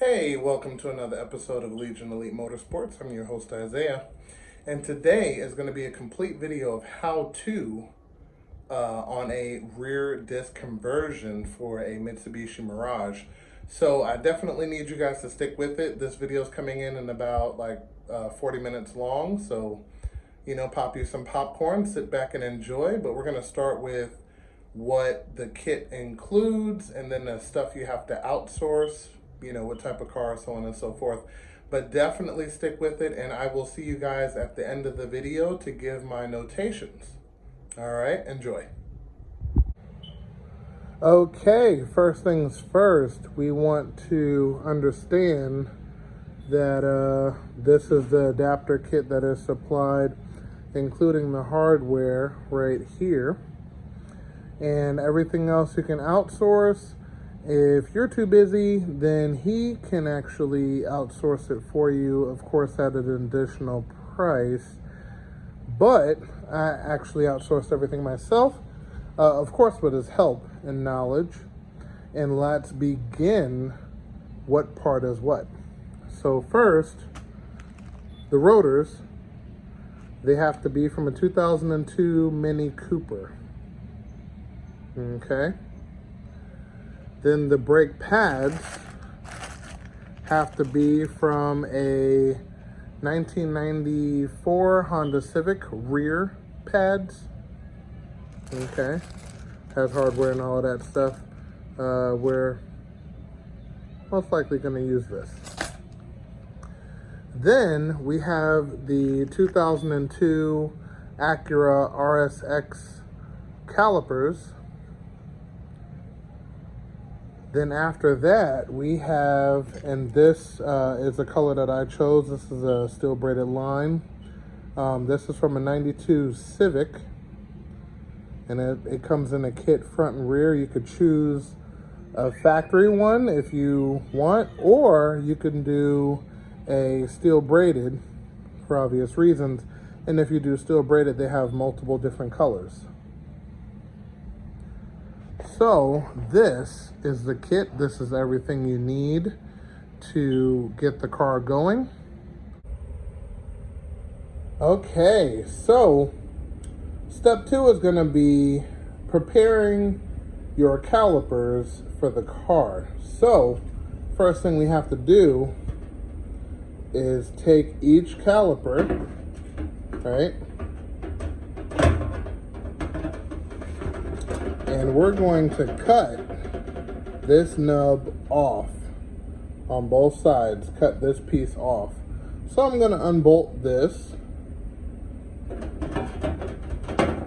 Hey, welcome to another episode of Legion Elite Motorsports. I'm your host Isaiah, and today is going to be a complete video of how to on a rear disc conversion for a Mitsubishi Mirage. So I definitely need you guys to stick with it. This video is coming in about 40 minutes long, so pop you some popcorn, sit back and enjoy. But we're going to start with what the kit includes and then the stuff you have to outsource, what type of car, so on and so forth. But definitely stick with it, and I will see you guys at the end of the video to give my notations. All right, enjoy. Okay, first things first, we want to understand that this is the adapter kit that is supplied, including the hardware right here, and everything else you can outsource. If you're too busy, then he can actually outsource it for you, of course at an additional price. But I actually outsourced everything myself, of course with his help and knowledge. And let's begin what part is what. So first, the rotors, they have to be from a 2002 Mini Cooper. Okay. Then the brake pads have to be from a 1994 Honda Civic rear pads. Okay, has hardware and all of that stuff. We're most likely going to use this. Then we have the 2002 Acura RSX calipers. Then after that, we have, and this is a color that I chose. This is a steel braided line. This is from a 92 Civic, and it comes in a kit front and rear. You could choose a factory one if you want, or you can do a steel braided for obvious reasons. And if you do steel braided, they have multiple different colors. So this is the kit. This is everything you need to get the car going. Okay, so step 2 is going to be preparing your calipers for the car. So first thing we have to do is take each caliper, right? And we're going to cut this nub off on both sides, cut this piece off. So I'm going to unbolt this,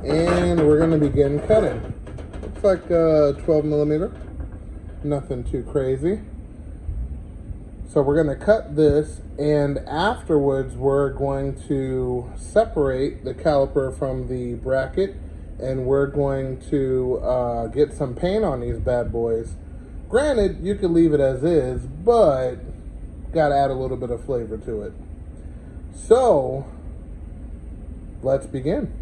and we're going to begin cutting. Looks like 12 millimeter, nothing too crazy. So we're going to cut this, and afterwards we're going to separate the caliper from the bracket, and we're going to get some paint on these bad boys. Granted, you could leave it as is, but gotta add a little bit of flavor to it. So let's begin.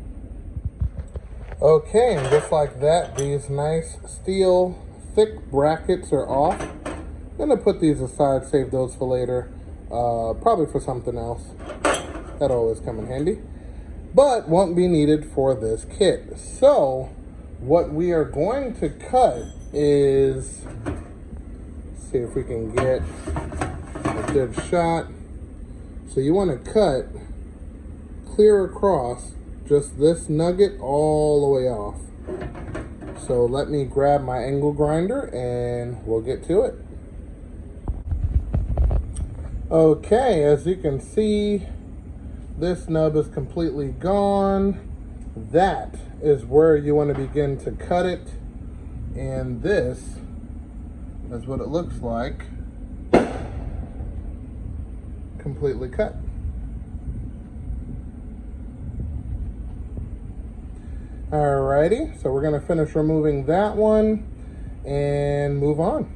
Okay, and just like that, these nice steel thick brackets are off. I'm gonna put these aside, save those for later, probably for something else. That'll always come in handy, but won't be needed for this kit. So what we are going to cut is, see if we can get a good shot. So you want to cut clear across, just this nugget all the way off. So let me grab my angle grinder and we'll get to it. Okay, as you can see, this nub is completely gone. That is where you want to begin to cut it. And this is what it looks like, completely cut. Alrighty, so we're going to finish removing that one and move on.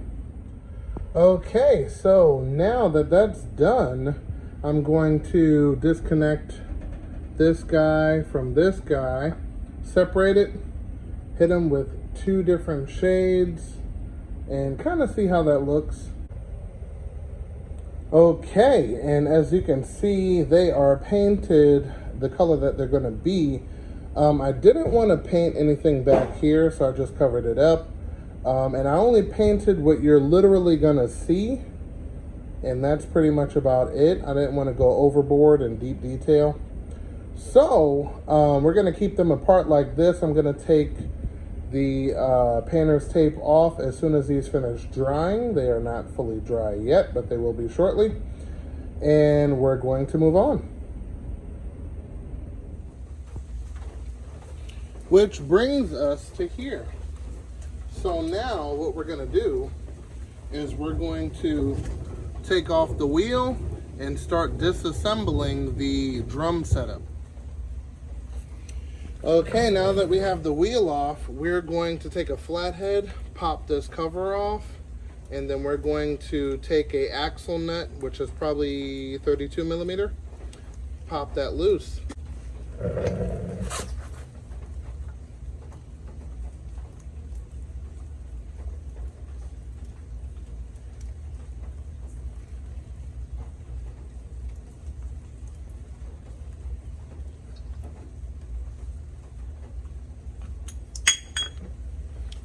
Okay, so now that that's done, I'm going to disconnect this guy from this guy, separate it, hit them with 2 different shades, and kind of see how that looks. Okay, and as you can see, they are painted the color that they're going to be. I didn't want to paint anything back here, so I just covered it up. And I only painted what you're literally going to see, and that's pretty much about it. I didn't want to go overboard in deep detail. So we're going to keep them apart like this. I'm going to take the painter's tape off as soon as these finish drying. They are not fully dry yet, but they will be shortly. And we're going to move on. Which brings us to here. So now what we're going to do is we're going to take off the wheel and start disassembling the drum setup. Okay, now that we have the wheel off, we're going to take a flathead, pop this cover off, and then we're going to take a axle nut, which is probably 32 millimeter, pop that loose.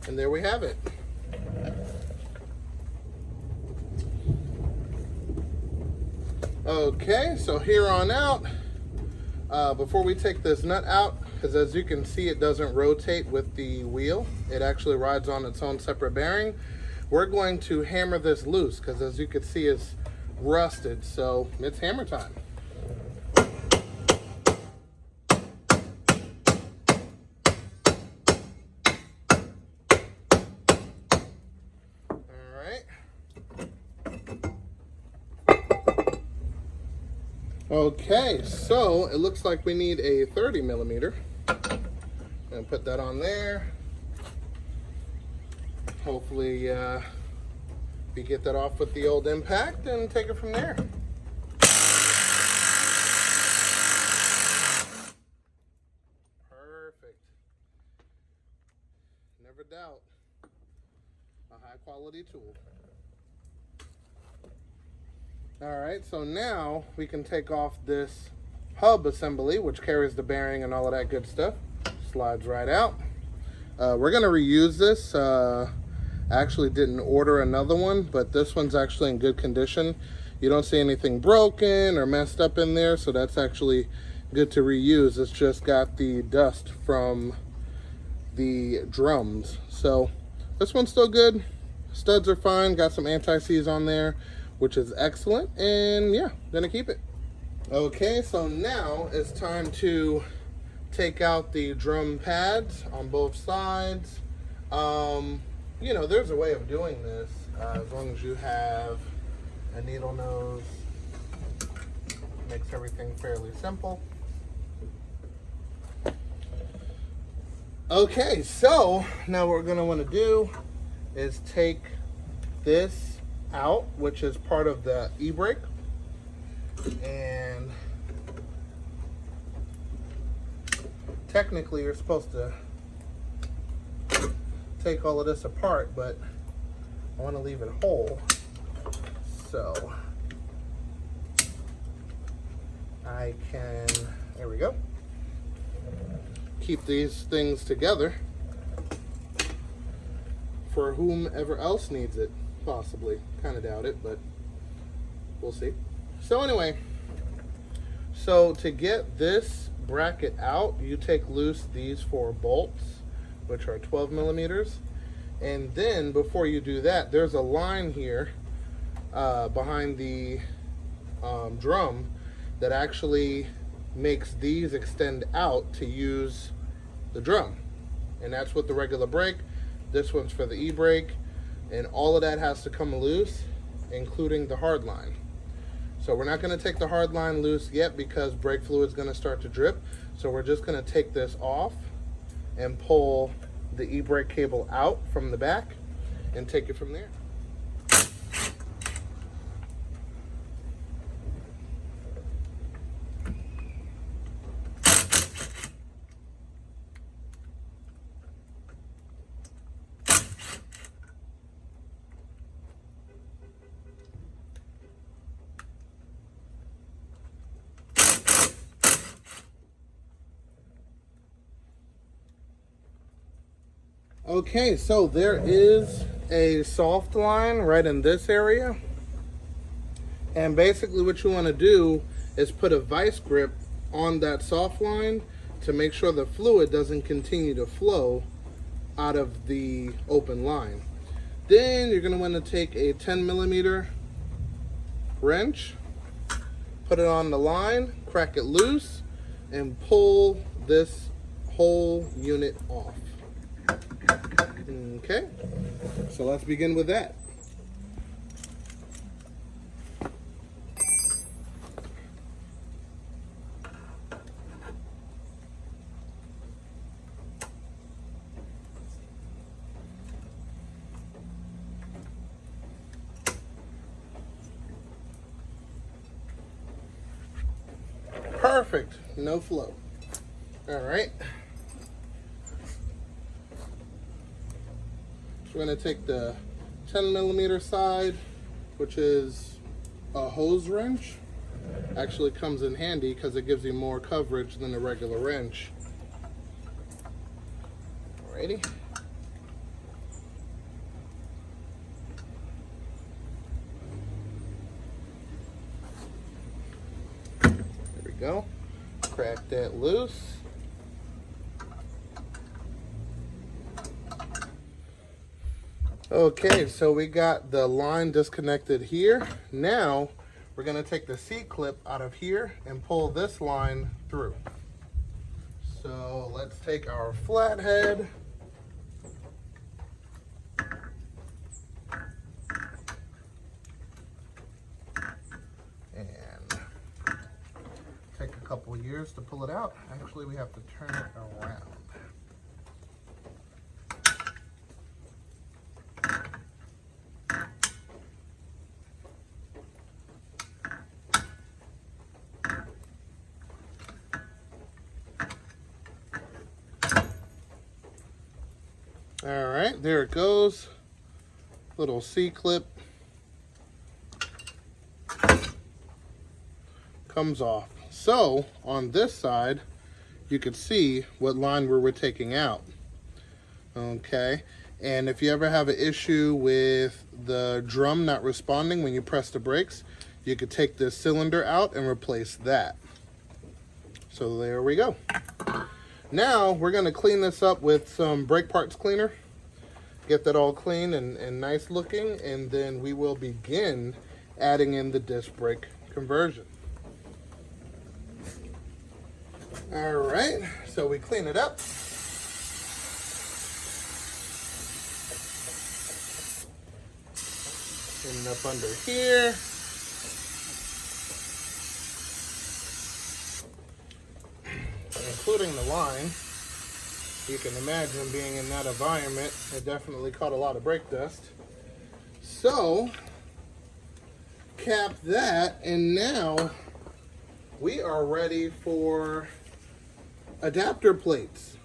And there we have it. Okay, so here on out, before we take this nut out, because as you can see, it doesn't rotate with the wheel. It actually rides on its own separate bearing. We're going to hammer this loose, because as you can see, it's rusted, so it's hammer time. Okay, so it looks like we need a 30 millimeter. And put that on there. Hopefully we get that off with the old impact and take it from there. Perfect. Never doubt a high quality tool. All right, so now we can take off this hub assembly, which carries the bearing and all of that good stuff. Slides right out. We're gonna reuse this. I actually didn't order another one, but this one's actually in good condition. You don't see anything broken or messed up in there, so that's actually good to reuse. It's just got the dust from the drums. So this one's still good. Studs are fine, got some anti-seize on there, which is excellent, and yeah, gonna keep it. Okay, so now it's time to take out the drum pads on both sides. You know, there's a way of doing this, as long as you have a needle nose. Makes everything fairly simple. Okay, so now what we're gonna wanna do is take this out, which is part of the e-brake, and technically you're supposed to take all of this apart, but I want to leave it whole, so I can, there we go, keep these things together for whomever else needs it. Possibly, kind of doubt it, but we'll see. So anyway, so to get this bracket out, you take loose these 4 bolts, which are 12 millimeters. And then before you do that, there's a line here behind the drum that actually makes these extend out to use the drum. And that's with the regular brake. This one's for the e-brake. And all of that has to come loose, including the hard line. So we're not going to take the hard line loose yet because brake fluid is going to start to drip. So we're just going to take this off and pull the e-brake cable out from the back and take it from there. Okay, so there is a soft line right in this area. And basically what you want to do is put a vice grip on that soft line to make sure the fluid doesn't continue to flow out of the open line. Then you're going to want to take a 10mm wrench, put it on the line, crack it loose, and pull this whole unit off. Okay, so let's begin with that. Perfect, no flow. All right. So we're gonna take the 10mm side, which is a hose wrench. Actually comes in handy because it gives you more coverage than a regular wrench. Alrighty. There we go. Crack that loose. Okay, so we got the line disconnected here. Now we're going to take the C-clip out of here and pull this line through. So let's take our flathead and take a couple years to pull it out. Actually, we have to turn it around. All right, there it goes. Little C-clip comes off. So on this side, you can see what line we're taking out. Okay, and if you ever have an issue with the drum not responding when you press the brakes, you could take this cylinder out and replace that. So there we go. Now we're going to clean this up with some brake parts cleaner. Get that all clean and nice looking, and then we will begin adding in the disc brake conversion. All right, so we clean it up. Clean it up under here. Including the line. You can imagine being in that environment, it definitely caught a lot of brake dust. So, cap that, and now we are ready for adapter plates.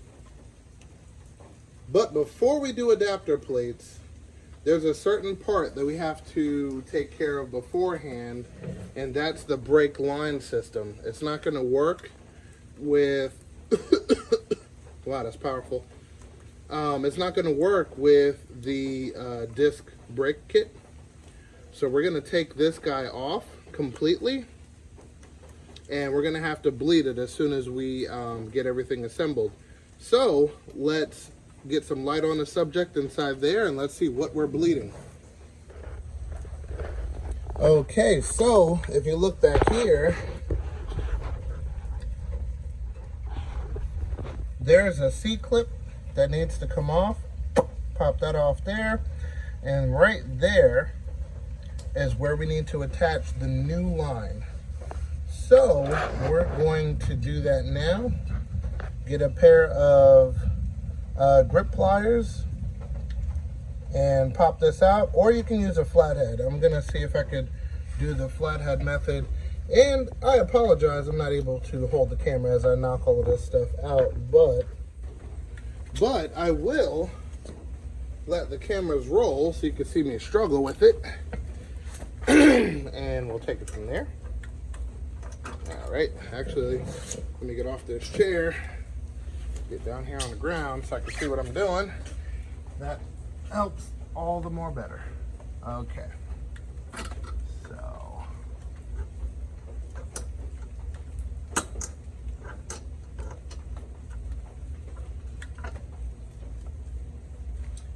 But before we do adapter plates, there's a certain part that we have to take care of beforehand, and that's the brake line system. It's not going to work with wow, that's powerful. It's not going to work with the disc brake kit. So we're going to take this guy off completely, and we're going to have to bleed it as soon as we get everything assembled. So let's get some light on the subject inside there, and let's see what we're bleeding. Okay, so if you look back here, there's a C-clip that needs to come off. Pop that off there. And right there is where we need to attach the new line. So we're going to do that now. Get a pair of grip pliers and pop this out. Or you can use a flathead. I'm going to see if I could do the flathead method. And I apologize, I'm not able to hold the camera as I knock all of this stuff out, but I will let the cameras roll so you can see me struggle with it. And we'll take it from there. All right, actually, let me get off this chair, get down here on the ground so I can see what I'm doing. that helps all the more better. Okay, so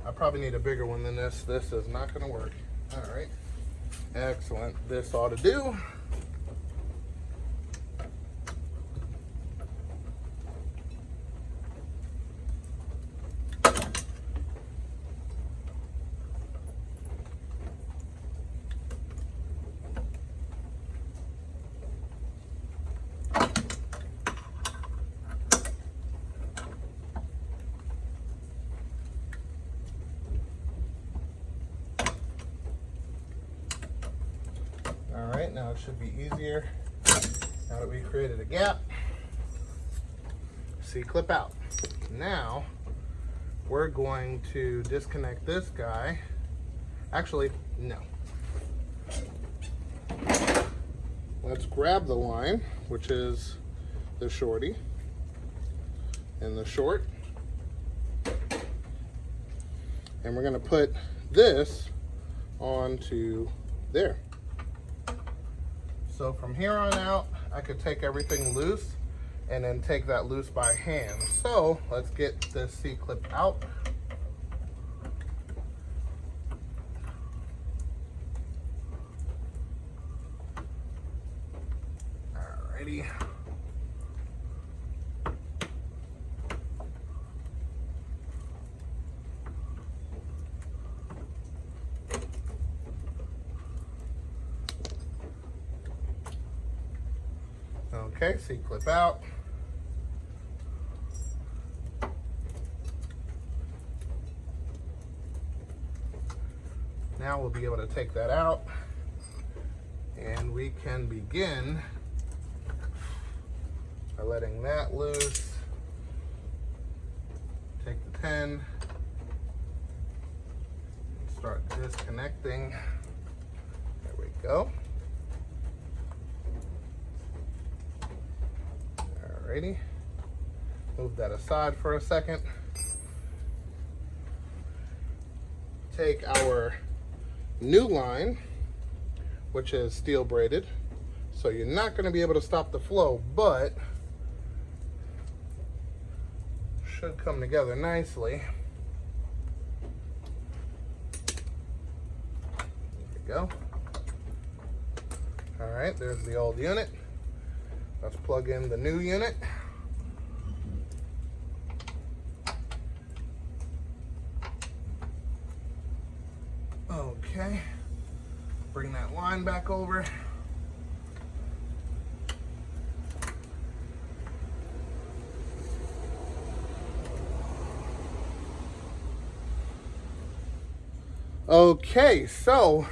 I probably need a bigger one than this. This is not going to work. All right, excellent. This ought to do. All right, now it should be easier now that we created a gap. C-clip out. Now we're going to disconnect this guy. Actually, no. Let's grab the line, which is the shorty and the short. And we're going to put this onto there. So from here on out, I could take everything loose and then take that loose by hand. So let's get this C-clip out. Alrighty. Okay, C-clip out. Now we'll be able to take that out and we can begin by letting that loose. Take the 10, start disconnecting. There we go. Alrighty, move that aside for a second. Take our new line, which is steel braided, so you're not going to be able to stop the flow, but should come together nicely. There we go. Alright, there's the old unit. Let's plug in the new unit. Okay, bring that line back over. Okay, so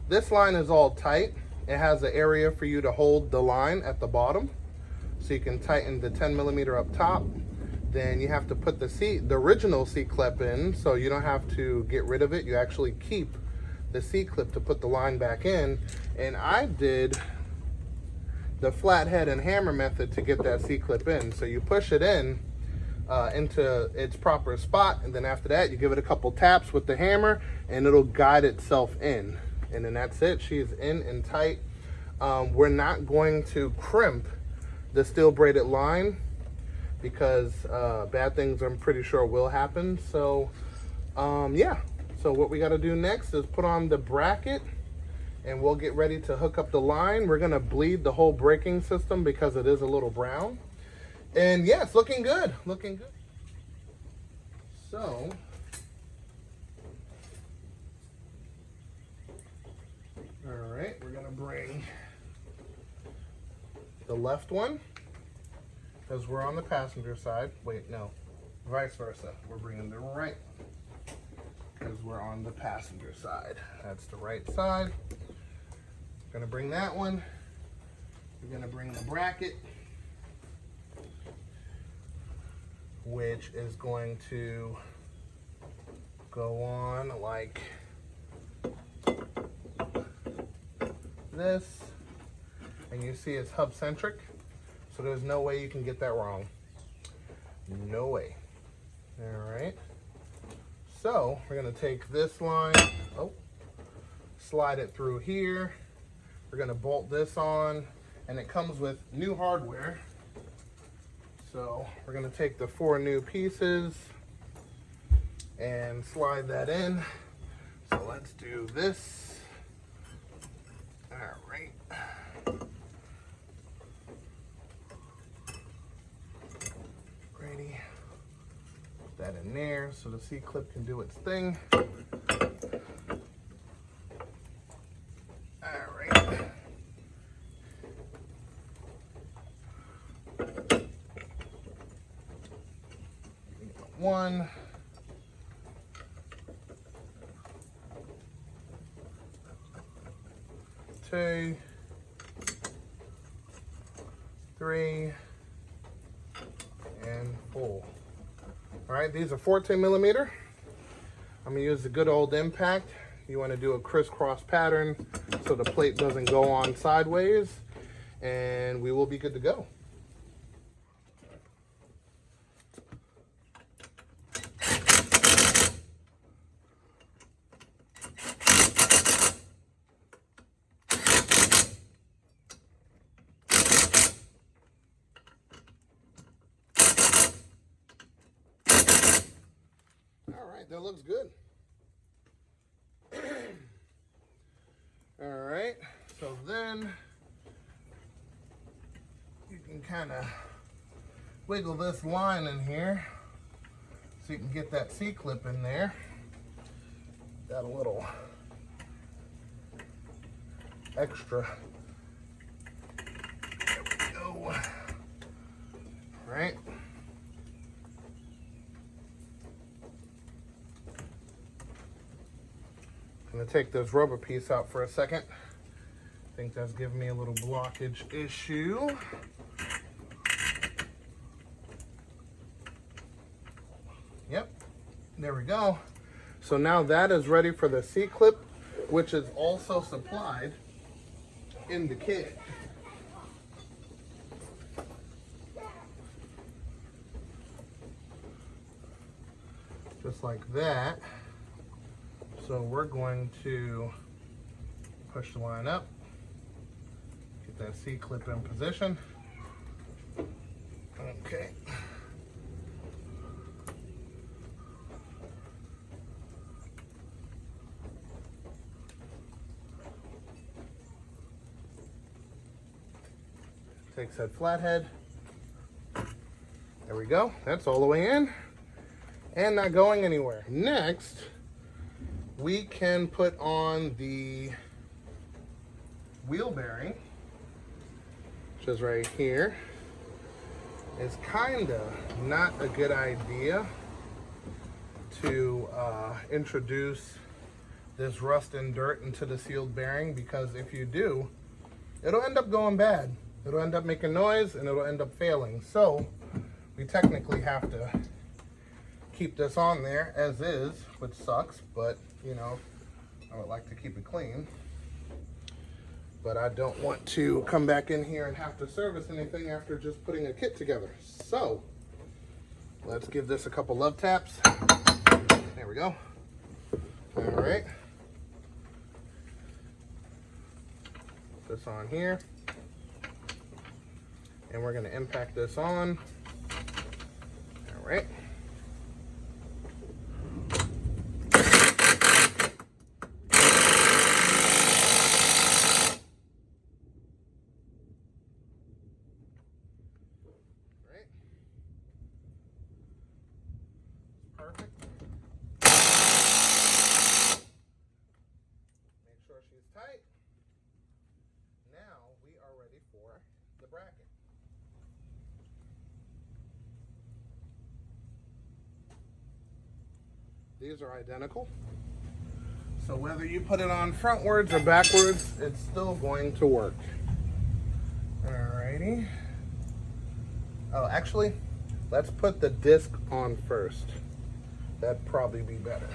this line is all tight. It has an area for you to hold the line at the bottom, so you can tighten the 10mm up top. Then you have to put the original C-clip in, so you don't have to get rid of it. You actually keep the C-clip to put the line back in. And I did the flathead and hammer method to get that C-clip in. So you push it in into its proper spot, and then after that you give it a couple taps with the hammer and it'll guide itself in. And then that's it. She's in and tight. We're not going to crimp the steel braided line because bad things I'm pretty sure will happen. So yeah, so what we got to do next is put on the bracket and we'll get ready to hook up the line. We're gonna bleed the whole braking system because it is a little brown. And yeah, it's looking good, looking good. So all right, we're gonna bring the left one because we're on the passenger side. Wait, no, vice versa. We're bringing the right one because we're on the passenger side. That's the right side. Gonna bring that one. We're gonna bring the bracket, which is going to go on like this, and you see it's hub centric, so there's no way you can get that wrong. No way. All right, So we're gonna take this line, slide it through here. We're gonna bolt this on, and it comes with new hardware. So we're gonna take the 4 new pieces and slide that in. So let's do this. All right. Ready. Put that in there so the C-clip can do its thing. All right. One. 2, 3, and 4. All right, these are 14 millimeter. I'm gonna use the good old impact. You wanna do a crisscross pattern so the plate doesn't go on sideways, and we will be good to go. That looks good. All right, so then you can kind of wiggle this line in here so you can get that C-clip in there. Got a little extra. There we go. All right. I'm gonna take this rubber piece out for a second. I think that's giving me a little blockage issue. Yep, there we go. So now that is ready for the C-clip, which is also supplied in the kit. Just like that. So we're going to push the line up, get that C-clip in position. Okay. Takes that flathead. There we go. That's all the way in and not going anywhere. Next, we can put on the wheel bearing, which is right here. It's kinda not a good idea to introduce this rust and dirt into the sealed bearing, because if you do, it'll end up going bad. It'll end up making noise and it'll end up failing. So we technically have to keep this on there as is, which sucks, but you know, I would like to keep it clean. But I don't want to come back in here and have to service anything after just putting a kit together. So let's give this a couple love taps. There we go. All right. Put this on here. And we're gonna impact this on. All right. Perfect. Make sure she's tight. Now we are ready for the bracket. These are identical. So whether you put it on frontwards or backwards, it's still going to work. Alrighty. Oh, actually, let's put the disc on first. That'd probably be better.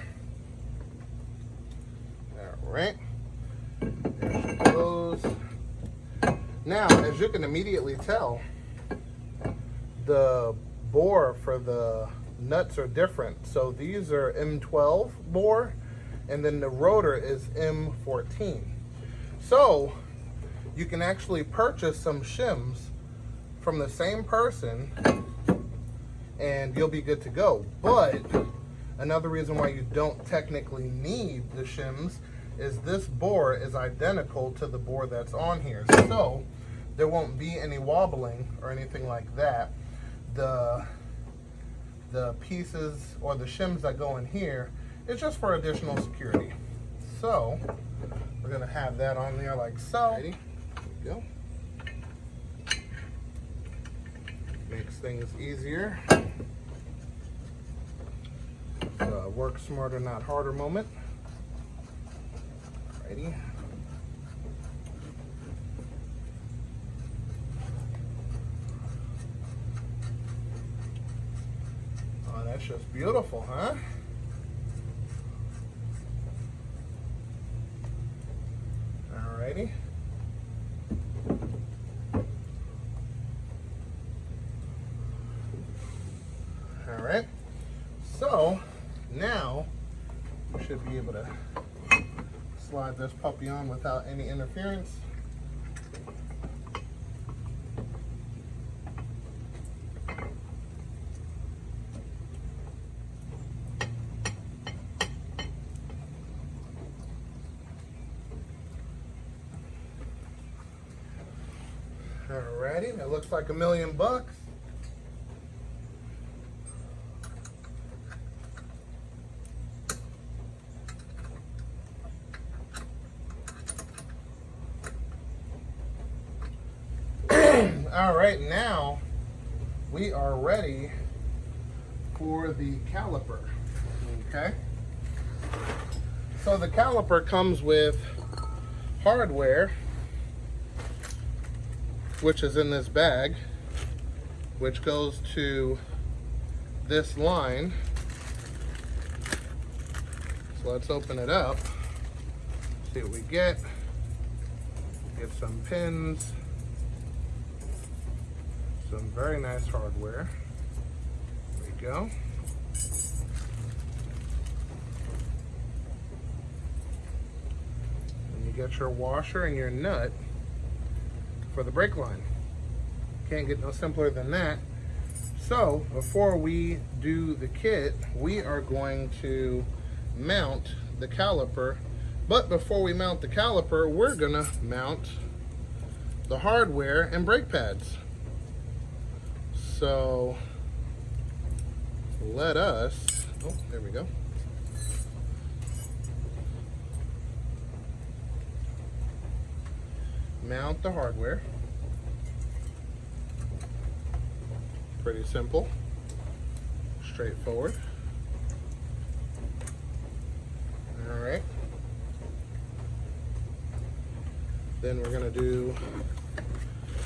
All right. There she goes. Now, as you can immediately tell, the bore for the nuts are different. So these are M12 bore, and then the rotor is M14. So you can actually purchase some shims from the same person and you'll be good to go. But another reason why you don't technically need the shims is this bore is identical to the bore that's on here. So there won't be any wobbling or anything like that. The pieces or the shims that go in here is just for additional security. So we're gonna have that on there like so. Ready? Go. Makes things easier. Work smarter, not harder moment. Ready? Oh, that's just beautiful, huh? Alrighty. Alright. So now we should be able to slide this puppy on without any interference. Alrighty, that looks like $1,000,000. All right, now we are ready for the caliper, okay? So the caliper comes with hardware, which is in this bag, which goes to this line. So let's open it up, see what we get. Get some pins. Some very nice hardware. There we go. And you get your washer and your nut for the brake line. Can't get no simpler than that. So before we do the kit, we are going to mount the caliper. But before we mount the caliper, we're gonna mount the hardware and brake pads. So let us, oh, there we go. Mount the hardware. Pretty simple, straightforward. All right. Then we're gonna do,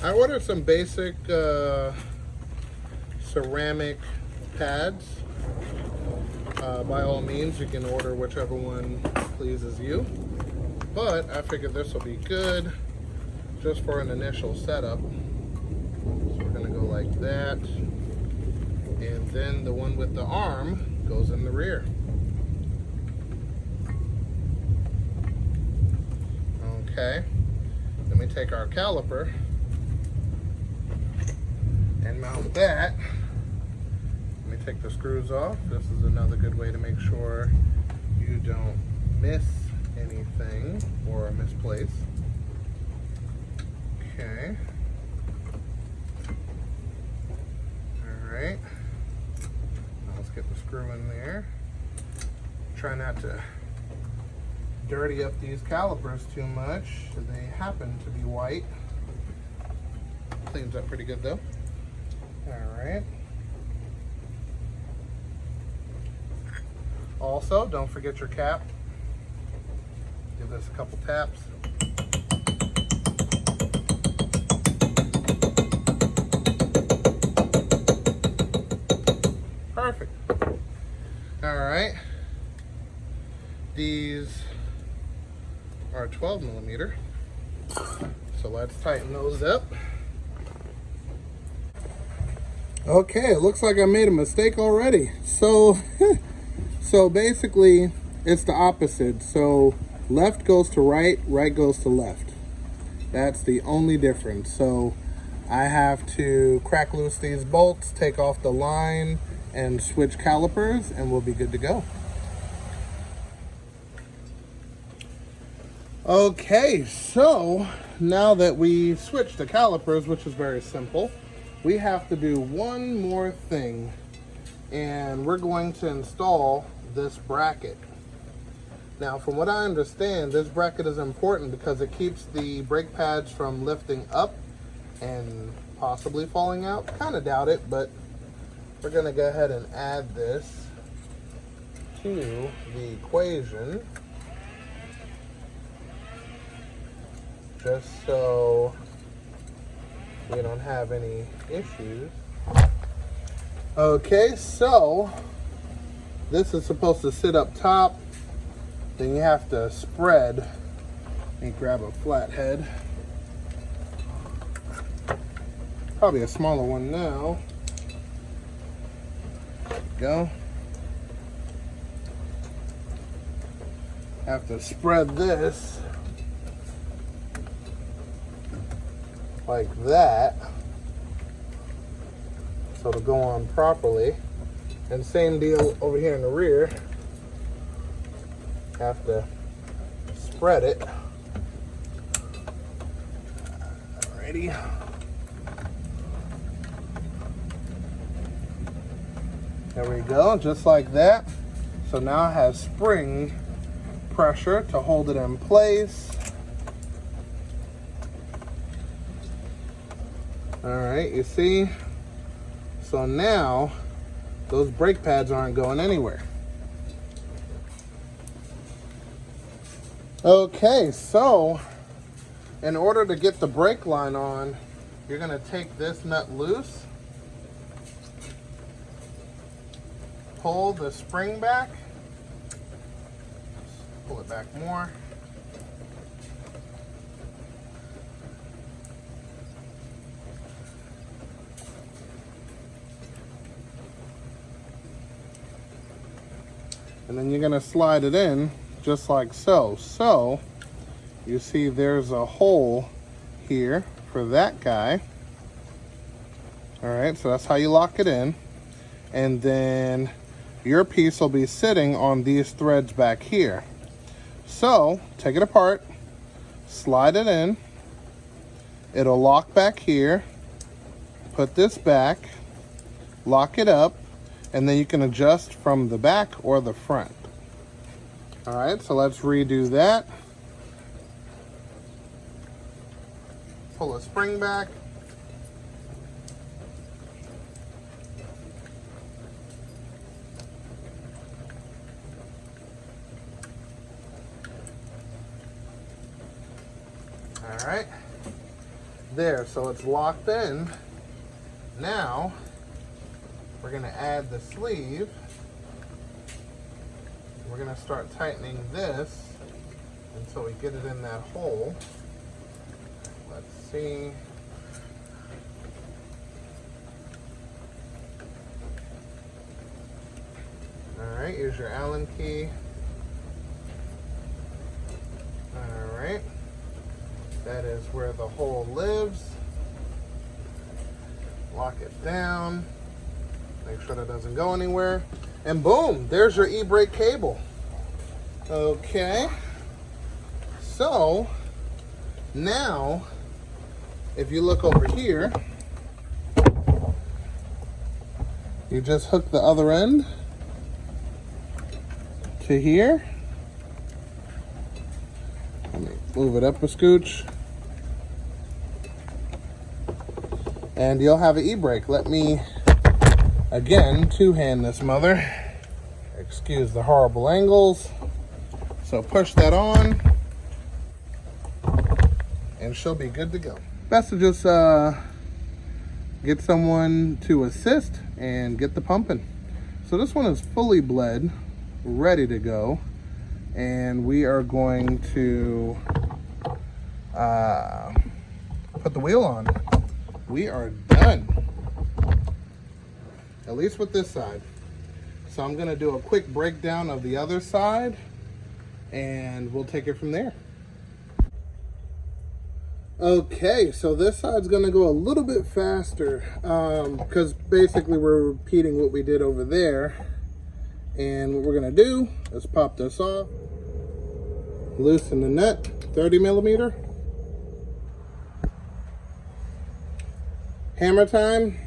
I ordered some basic ceramic pads. By all means, you can order whichever one pleases you, but I figured this will be good just for an initial setup. So we're gonna go like that, and then the one with the arm goes in the rear. Okay, then we take our caliper and mount that. Let me take the screws off. This is another good way to make sure you don't miss anything or misplace. Okay. All right. Now let's get the screw in there. Try not to dirty up these calipers too much. They happen to be white. Cleans up pretty good though. All right. Also, don't forget your cap. Give this a couple taps. Perfect. All right. These are 12mm. So let's tighten those up. Okay, it looks like I made a mistake already. So, so basically it's the opposite. So left goes to right, right goes to left. That's the only difference. So I have to crack loose these bolts, take off the line, and switch calipers, and we'll be good to go. Okay, so now that we switched the calipers, which is very simple, we have to do one more thing, and we're going to install this bracket. Now, from what I understand, this bracket is important because it keeps the brake pads from lifting up and possibly falling out. Kind of doubt it, but we're going to go ahead and add this to the equation, just so we don't have any issues. Okay, so this is supposed to sit up top. Then you have to spread. Let me grab a flathead. Probably a smaller one now. There we go. Have to spread this like that, so it'll go on properly. And same deal over here in the rear. Have to spread it. Alrighty. There we go, just like that. So now it has spring pressure to hold it in place. Alright, you see? So now those brake pads aren't going anywhere. Okay, so in order to get the brake line on, you're going to take this nut loose, pull the spring back, pull it back more, and then you're going to slide it in just like so. So you see there's a hole here for that guy. All right, so that's how you lock it in. And then your piece will be sitting on these threads back here. So take it apart, slide it in, it'll lock back here, put this back, lock it up, and then you can adjust from the back or the front. All right, so let's redo that. Pull a spring back. All right, there, so it's locked in. Now, we're gonna add the sleeve. We're gonna start tightening this until we get it in that hole. Let's see. All right, here's your Allen key. All right, that is where the hole lives. Lock it down. Make sure that doesn't go anywhere. And boom, there's your e-brake cable. Okay. So now, if you look over here, you just hook the other end to here. Let me move it up a scooch. And you'll have an e-brake. Let me, again, two-hand this mother. Excuse the horrible angles. So push that on, and she'll be good to go. Best to just get someone to assist and get the pumping. So this one is fully bled, ready to go, and we are going to put the wheel on. We are done. at least with this side. So I'm gonna do a quick breakdown of the other side and we'll take it from there. Okay, so this side's gonna go a little bit faster because basically we're repeating what we did over there. And what we're gonna do is pop this off, loosen the nut, 30 millimeter. Hammer time.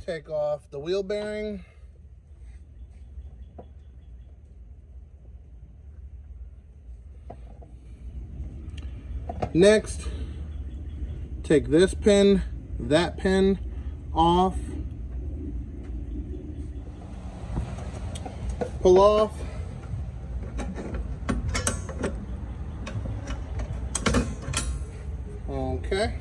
Take off the wheel bearing. Next, take this pin, that pin off, pull off, okay.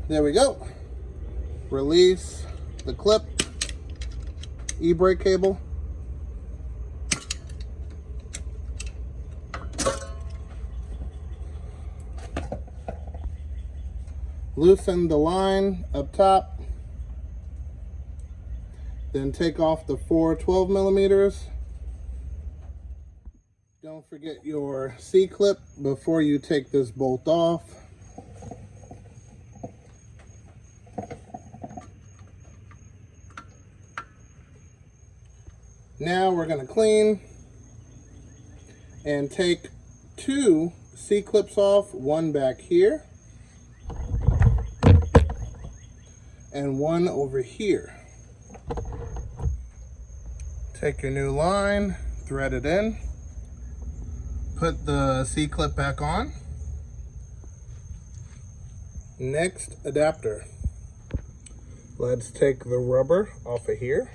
There we go. Release the clip, e-brake cable. Loosen the line up top. Then take off the 4 12 millimeters. Don't forget your C-clip before you take this bolt off. Now we're going to clean and take 2 C-clips off, one back here and one over here. Take your new line, thread it in, put the C-clip back on. Next, adapter. Let's take the rubber off of here.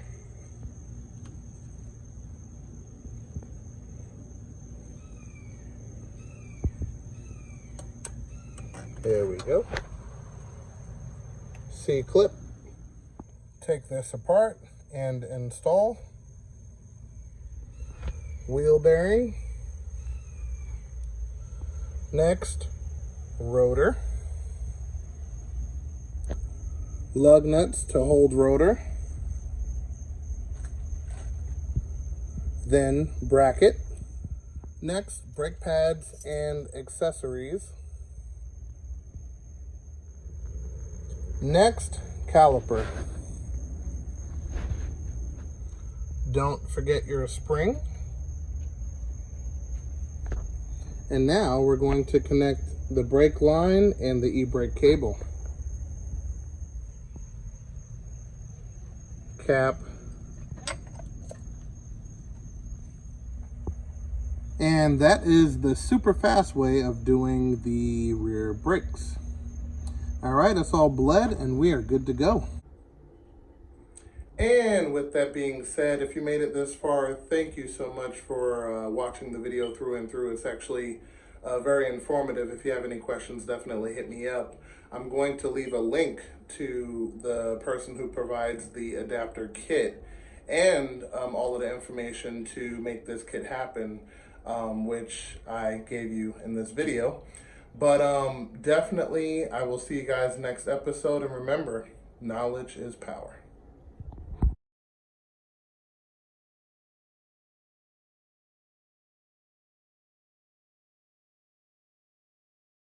There we go. C-clip. Take this apart and install. Wheel bearing. Next, rotor. Lug nuts to hold rotor. Then bracket. Next, brake pads and accessories. Next, caliper. Don't forget your spring. And now we're going to connect the brake line and the e-brake cable. Cap. And that is the super fast way of doing the rear brakes. All right, it's all bled and we are good to go. And with that being said, if you made it this far, thank you so much for watching the video through and through. It's actually very informative. If you have any questions, definitely hit me up. I'm going to leave a link to the person who provides the adapter kit and all of the information to make this kit happen, which I gave you in this video. But definitely, I will see you guys next episode. And remember, knowledge is power.